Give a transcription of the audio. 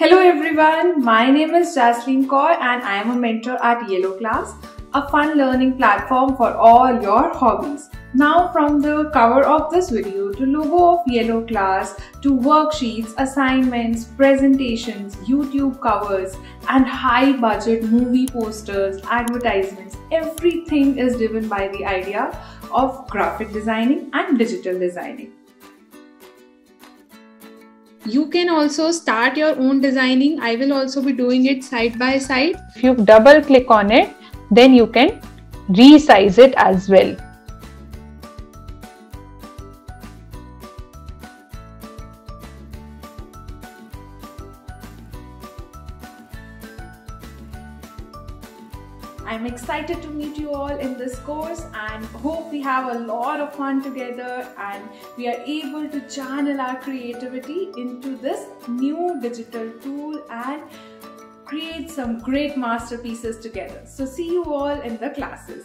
Hello everyone, my name is Jasleen Kaur and I am a mentor at Yellow Class, a fun learning platform for all your hobbies. Now from the cover of this video to logo of Yellow Class to worksheets, assignments, presentations, YouTube covers and high budget movie posters, advertisements, everything is driven by the idea of graphic designing and digital designing. You can also start your own designing. I will also be doing it side by side. If you double click on it, then you can resize it as well. I'm excited to meet you all in this course and hope we have a lot of fun together and we are able to channel our creativity into this new digital tool and create some great masterpieces together. So see you all in the classes.